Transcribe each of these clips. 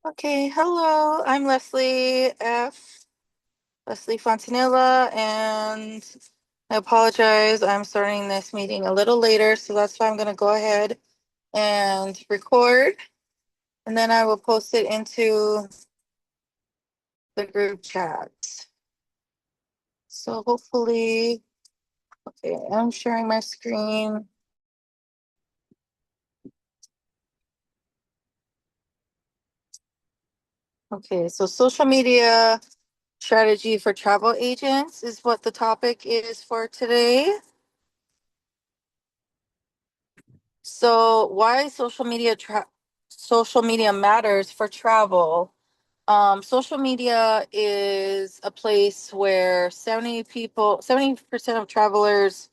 Okay, hello. I'm Leslie Fontanilla, and I apologize. I'm starting this meeting a little later, so that's why I'm going to go ahead and record, and then I will post it into the group chat. So hopefully, okay, I'm sharing my screen. Okay, so social media strategy for travel agents is what the topic is for today. So why social media matters for travel. Social media is a place where 70% of travelers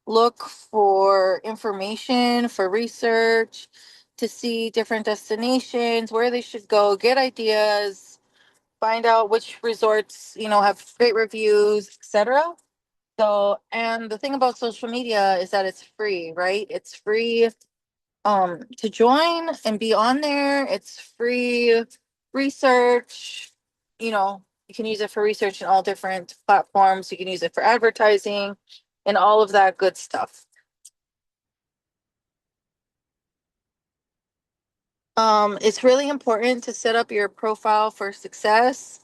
look for information, for research, to see different destinations, where they should go, get ideas, find out which resorts, have great reviews, etc. So, and the thing about social media is that it's free, right? It's free to join and be on there. It's free research. You can use it for research in all different platforms. You can use it for advertising and all of that good stuff. It's really important to set up your profile for success,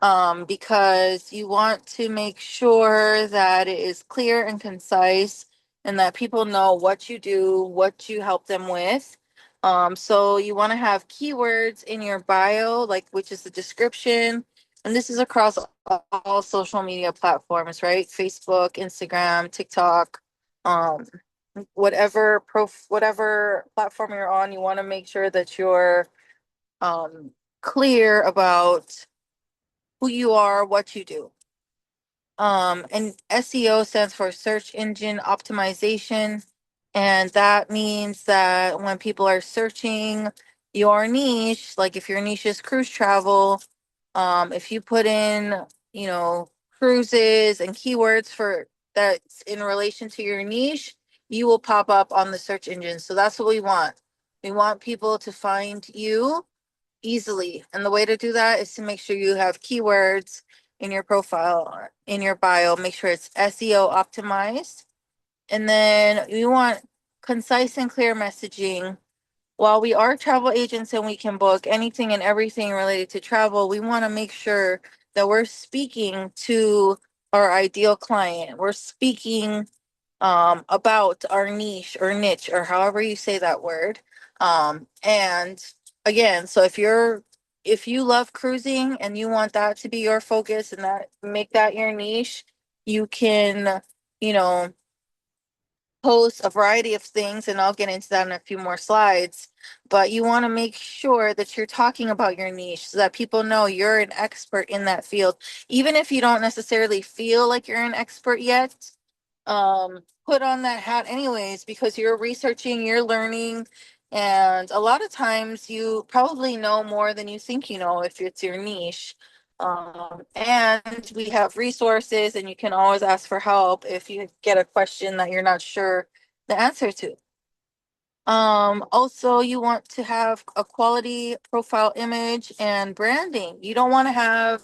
because you want to make sure that it is clear and concise and that people know what you do, what you help them with. So you want to have keywords in your bio, like which is the description. And this is across all social media platforms, right? Facebook, Instagram, TikTok, um, whatever platform you're on, you want to make sure that you're um, clear about who you are, what you do. And SEO stands for search engine optimization. And that means that when people are searching your niche, like if your niche is cruise travel, if you put in, you know, cruises and keywords for that's in relation to your niche, you will pop up on the search engine. So that's what we want. We want people to find you easily. And the way to do that is to make sure you have keywords in your profile, in your bio, make sure it's SEO optimized. And then we want concise and clear messaging. While we are travel agents and we can book anything and everything related to travel, we want to make sure that we're speaking to our ideal client. We're speaking about our niche or however you say that word. And again, so if you love cruising and you want that to be your focus and that make that your niche, you can, you know, post a variety of things, and I'll get into that in a few more slides. But you want to make sure that you're talking about your niche so that people know you're an expert in that field, even if you don't necessarily feel like you're an expert yet. Put on that hat anyways, because you're researching, you're learning, and a lot of times you probably know more than you think you know if it's your niche. And we have resources, and you can always ask for help if you get a question that you're not sure the answer to. Also, you want to have a quality profile image and branding. You don't want to have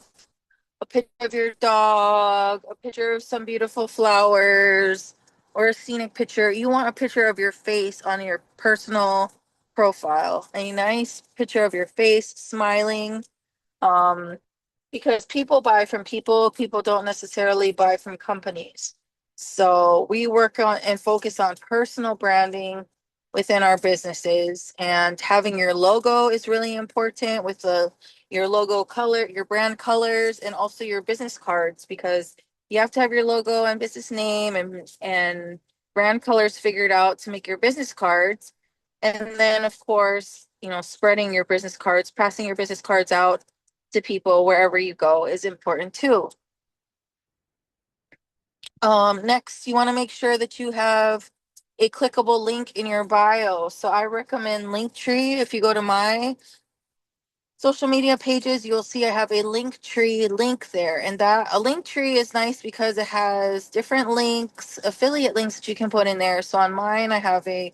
a picture of your dog, a picture of some beautiful flowers, or a scenic picture. You want a picture of your face on your personal profile. A nice picture of your face smiling. Um, because people buy from people, people don't necessarily buy from companies. So we work on and focus on personal branding within our businesses, and having your logo is really important with the your logo color, your brand colors, and also your business cards, because you have to have your logo and business name and brand colors figured out to make your business cards. And then of course, spreading your business cards, passing your business cards out to people wherever you go is important too. Next, you want to make sure that you have a clickable link in your bio. So I recommend Linktree. If you go to my social media pages, you'll see I have a Linktree link there. And that a Linktree is nice because it has different links, affiliate links that you can put in there. So on mine, I have a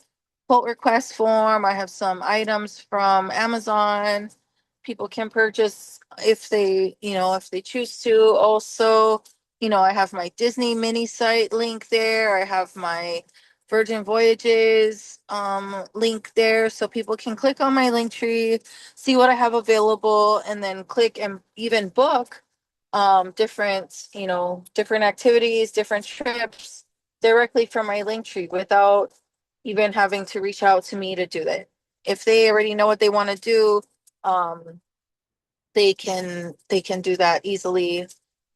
quote request form. I have some items from Amazon. people can purchase if they, if they choose to. Also, I have my Disney mini site link there. I have my Virgin Voyages link there, so people can click on my link tree, see what I have available, and then click and even book different, different activities, different trips directly from my link tree without even having to reach out to me to do that. If they already know what they want to do, um, they can do that easily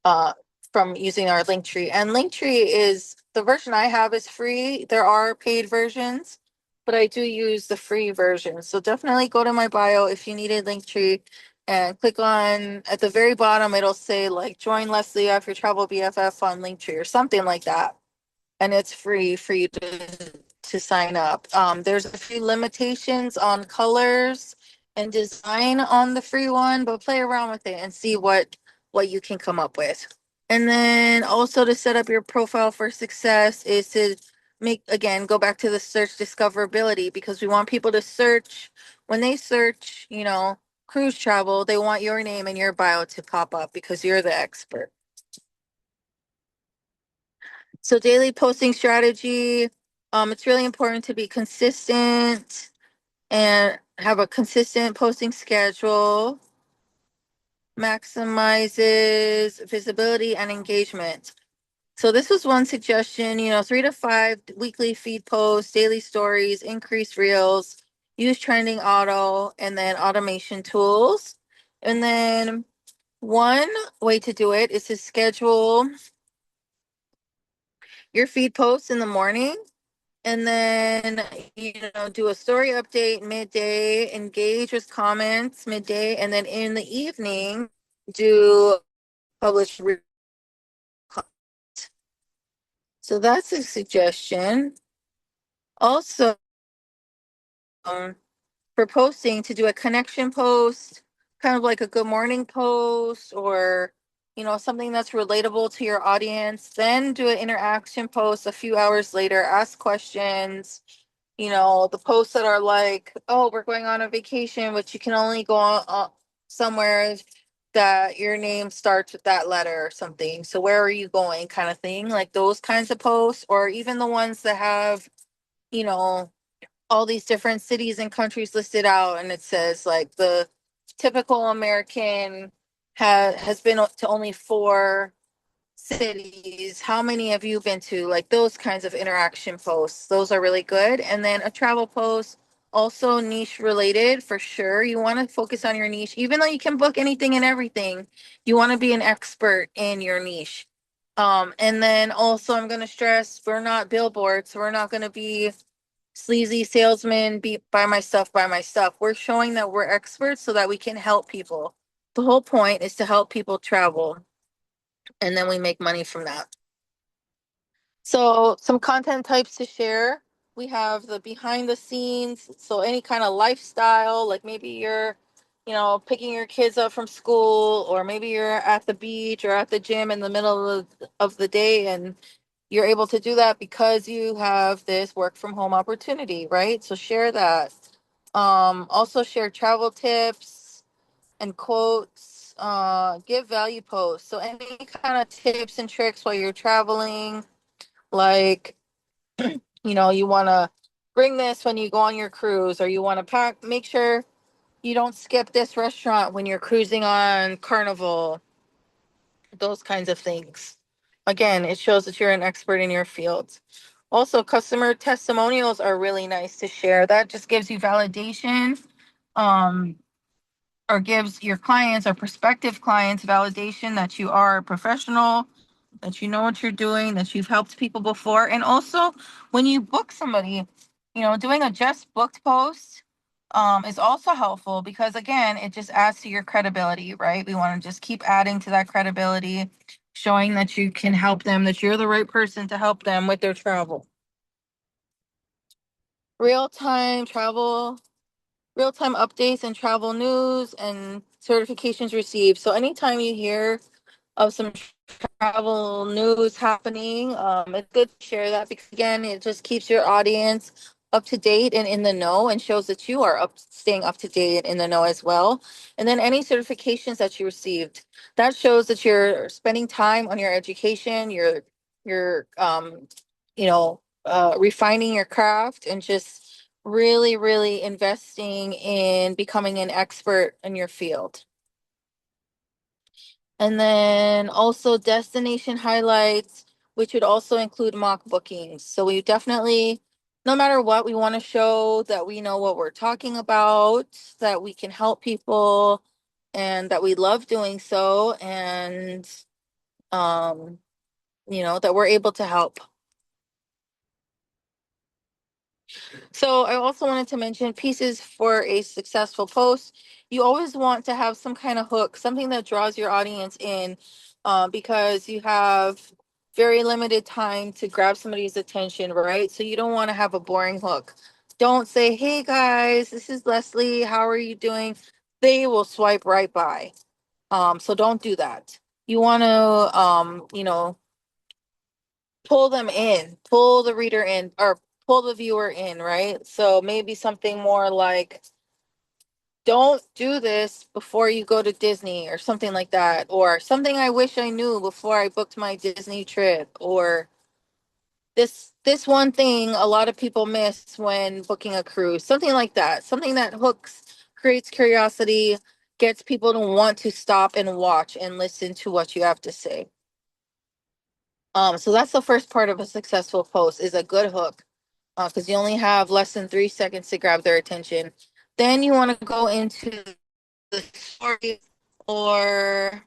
uh, from using our link tree. And Linktree is the version I have is free. There are paid versions, but I do use the free version. So definitely go to my bio if you need a Linktree and click on at the very bottom. It'll say like join Leslie off your travel BFF on Linktree or something like that, and it's free for you to sign up. There's a few limitations on colors and design on the free one, but play around with it and see what you can come up with. And then also to set up your profile for success is to make, again, go back to the search discoverability, because we want people to search when they search, cruise travel, they want your name and your bio to pop up because you're the expert. So daily posting strategy, it's really important to be consistent and have a consistent posting schedule. Maximizes visibility and engagement. So this was one suggestion, 3 to 5 weekly feed posts, daily stories, increase reels, use trending auto, and then automation tools. And then one way to do it is to schedule your feed posts in the morning, and then do a story update midday, engage with comments midday, and then in the evening do publish. So that's a suggestion. Also, for posting, to do a connection post, kind of like a good morning post, or something that's relatable to your audience. Then do an interaction post a few hours later, ask questions. The posts that are like, oh, we're going on a vacation, but you can only go on somewhere that your name starts with that letter or something. So where are you going, kind of thing, like those kinds of posts, or even the ones that have, you know, all these different cities and countries listed out, and it says like the typical American has been to only 4 cities. How many have you been to? Like those kinds of interaction posts. Those are really good. And then a travel post, also niche related for sure. You want to focus on your niche, even though you can book anything and everything. You want to be an expert in your niche. And then also I'm going to stress we're not billboards. We're not going to be sleazy salesman, be buy my stuff, buy my stuff. We're showing that we're experts so that we can help people. The whole point is to help people travel, and then we make money from that. So some content types to share. We have the behind the scenes. So any kind of lifestyle, like maybe you're, picking your kids up from school, or maybe you're at the beach or at the gym in the middle of the day, and you're able to do that because you have this work from home opportunity, right? So share that. Also share travel tips and quotes, give value posts. So any kind of tips and tricks while you're traveling, like, you want to bring this when you go on your cruise, or you want to make sure you don't skip this restaurant when you're cruising on Carnival, those kinds of things. Again, it shows that you're an expert in your field. Also, customer testimonials are really nice to share. That just gives you validation, um, or gives your clients or prospective clients validation that you are a professional, that you know what you're doing, that you've helped people before. And also, when you book somebody, doing a just booked post is also helpful, because again, it just adds to your credibility, right? We want to just keep adding to that credibility, showing that you can help them, that you're the right person to help them with their travel. Real-time travel, real-time updates and travel news and certifications received. So anytime you hear of some travel news happening, it's good to share that, because again, it just keeps your audience up to date and in the know, and shows that you are staying up to date and in the know as well. And then any certifications that you received, that shows that you're spending time on your education, you're refining your craft and just really, really investing in becoming an expert in your field. And then also destination highlights, which would also include mock bookings. So we definitely, no matter what, we want to show that we know what we're talking about, that we can help people, and that we love doing so, and um, that we're able to help. So I also wanted to mention pieces for a successful post. You always want to have some kind of hook, something that draws your audience in, because you have very limited time to grab somebody's attention, right? So you don't want to have a boring hook. Don't say, "Hey guys, this is Leslie. How are you doing?" They will swipe right by. So don't do that. You want to, pull them in, pull the reader in, or pull the viewer in, right? So maybe something more like, don't do this before you go to Disney, or something like that, or something I wish I knew before I booked my Disney trip, or this one thing a lot of people miss when booking a cruise, something like that, something that hooks, creates curiosity, gets people to want to stop and watch and listen to what you have to say. So that's the first part of a successful post, is a good hook, because you only have less than 3 seconds to grab their attention. Then you want to go into the story, or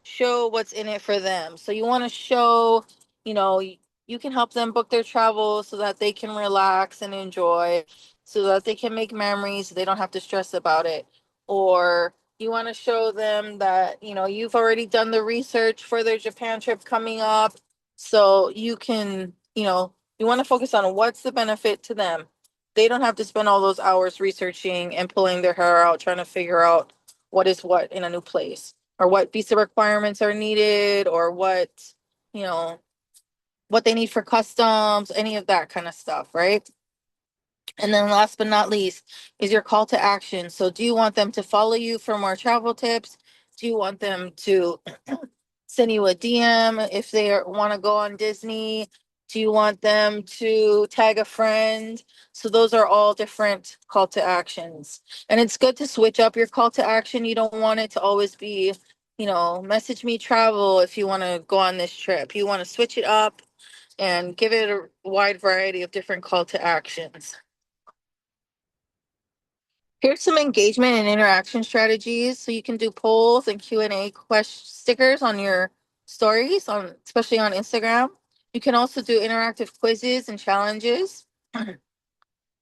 show what's in it for them. So you want to show, you can help them book their travel so that they can relax and enjoy, so that they can make memories, so they don't have to stress about it. Or you want to show them that, you've already done the research for their Japan trip coming up. So you can, you want to focus on what's the benefit to them. They don't have to spend all those hours researching and pulling their hair out trying to figure out what is what in a new place, or what visa requirements are needed, or you know, what they need for customs, any of that kind of stuff, right? And then last but not least is your call to action. So do you want them to follow you for more travel tips? Do you want them to send you a DM if they want to go on Disney? Do you want them to tag a friend? So those are all different call to actions. And it's good to switch up your call to action. You don't want it to always be, message me travel if you want to go on this trip. You want to switch it up and give it a wide variety of different call to actions. Here's some engagement and interaction strategies. So you can do polls and Q&A question stickers on your stories, especially on Instagram. You can also do interactive quizzes and challenges.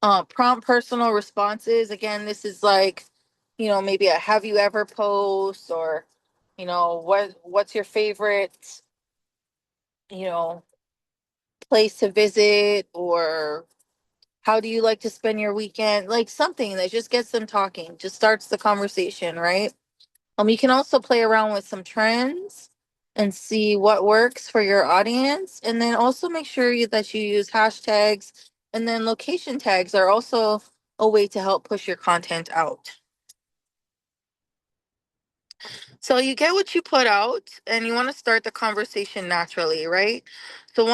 Prompt personal responses. Again, this is like, maybe a have you ever post, or, what's your favorite, you know, place to visit, or how do you like to spend your weekend? Like something that just gets them talking, just starts the conversation, right? You can also play around with some trends and see what works for your audience. And then also make sure that you use hashtags, and then location tags are also a way to help push your content out. So you get what you put out, and you want to start the conversation naturally, right? So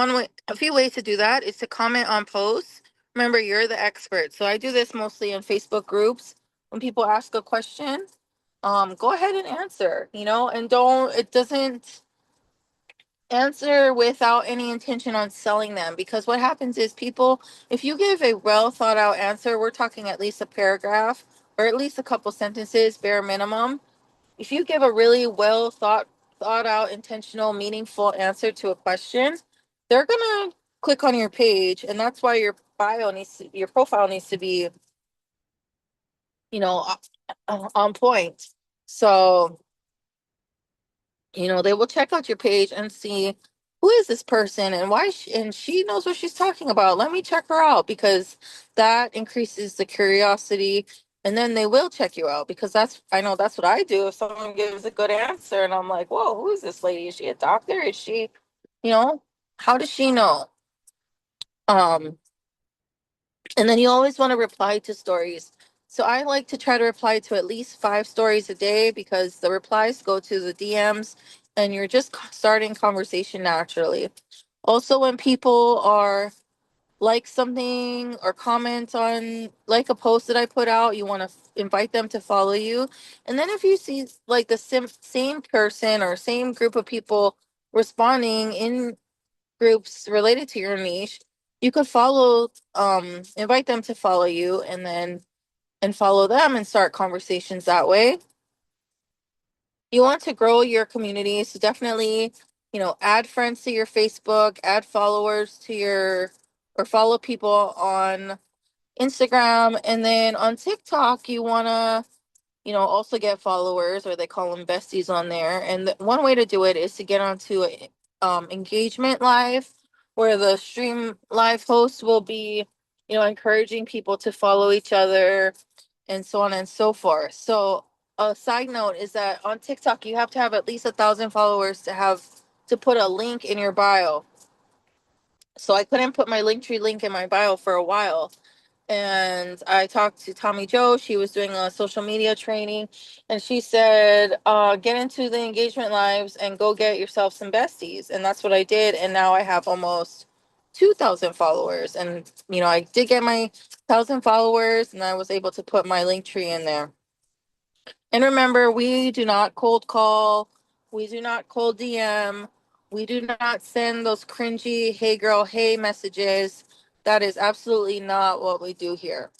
a few ways to do that is to comment on posts. Remember, you're the expert. So I do this mostly in Facebook groups. When people ask a question, go ahead and answer, and it doesn't answer without any intention on selling them, because what happens is people, if you give a well thought out answer, we're talking at least a paragraph or at least a couple sentences, bare minimum. If you give a really well thought out, intentional, meaningful answer to a question, they're gonna click on your page, and that's why your profile needs to be, on point. So, they will check out your page and see, who is this person and why and she knows what she's talking about. Let me check her out, because that increases the curiosity, and then they will check you out, because I know that's what I do. If someone gives a good answer and I'm like, whoa, who is this lady? Is she a doctor? Is she, you know, how does she know? Um, And then you always want to reply to stories. So I like to try to reply to at least 5 stories a day because the replies go to the DMs and you're just starting conversation naturally. Also, when people are like something or comment on like a post that I put out, you want to invite them to follow you. And then if you see like the same person or same group of people responding in groups related to your niche, you could invite them to follow you and follow them and start conversations that way. You want to grow your community, so definitely, add friends to your Facebook, add followers to your or follow people on Instagram, and then on TikTok you want to also get followers, or they call them besties on there. And one way to do it is to get onto a engagement live, where the stream live host will be, encouraging people to follow each other and so on and so forth. So a side note is that on TikTok, you have to have at least 1,000 followers to put a link in your bio. So I couldn't put my Linktree link in my bio for a while, and I talked to Tommy Joe. She was doing a social media training, and she said, get into the engagement lives and go get yourself some besties. And that's what I did. And now I have almost 2,000 followers. And, I did get my 1,000 followers, and I was able to put my Linktree in there. And remember, we do not cold call, we do not cold DM, we do not send those cringy, hey girl, hey messages. That is absolutely not what we do here.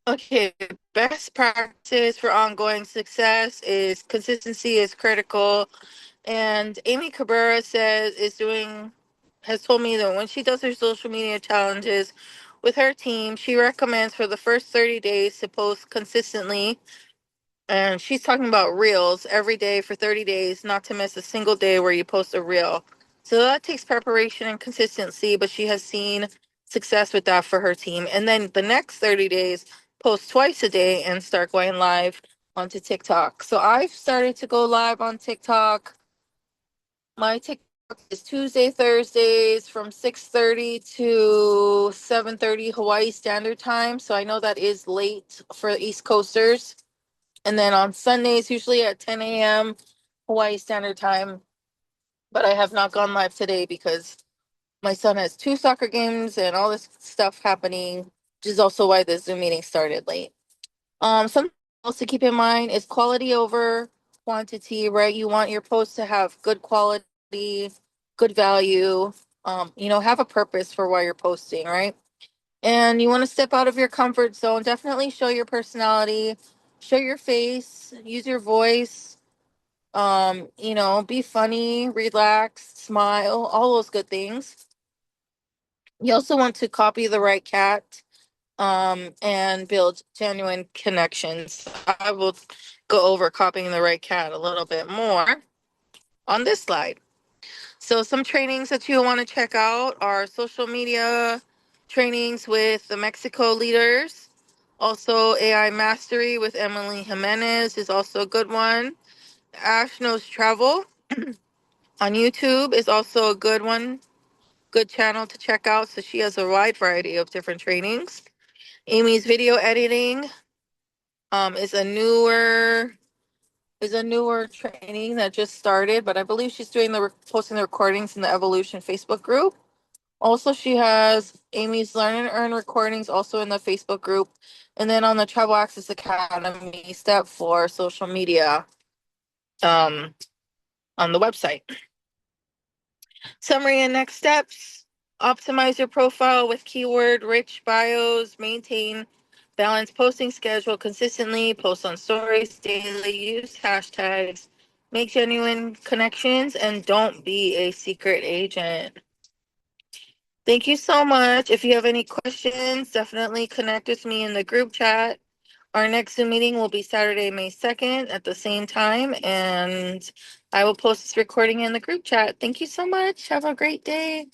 Okay, best practice for ongoing success is consistency is critical. And Amy Cabrera has told me that when she does her social media challenges with her team, she recommends for the first 30 days to post consistently. And she's talking about reels every day for 30 days, not to miss a single day where you post a reel. So that takes preparation and consistency, but she has seen success with that for her team. And then the next 30 days, post twice a day and start going live onto TikTok. So I've started to go live on TikTok. My TikTok is Tuesday, Thursdays from 6:30 to 7:30 Hawaii Standard Time. So I know that is late for East Coasters. And then on Sundays, usually at 10 a.m. Hawaii Standard Time. But I have not gone live today because my son has 2 soccer games and all this stuff happening, which is also why the Zoom meeting started late. Something else to keep in mind is quality over quantity, right? You want your posts to have good quality, good value, have a purpose for why you're posting, right? And you want to step out of your comfort zone. Definitely show your personality, show your face, use your voice. Be funny, relax, smile, all those good things. You also want to copy the right cat, and build genuine connections. I will go over copying the right cat a little bit more on this slide. So some trainings that you want to check out are social media trainings with the Mexico leaders. Also, AI Mastery with Emily Jimenez is also a good one. Ash Knows Travel on YouTube is also a good one, good channel to check out. So she has a wide variety of different trainings. Amy's Video Editing is a newer training that just started, but I believe she's doing posting the recordings in the Evolution Facebook group. Also, she has Amy's Learn and Earn recordings also in the Facebook group. And then on the Travel Access Academy, Step 4 social media on the website. Summary and next steps. Optimize your profile with keyword rich bios, maintain balanced posting schedule consistently, post on stories daily, use hashtags, make genuine connections, and don't be a secret agent. Thank you so much. If you have any questions, definitely connect with me in the group chat. Our next Zoom meeting will be Saturday, May 2nd at the same time, and I will post this recording in the group chat. Thank you so much. Have a great day.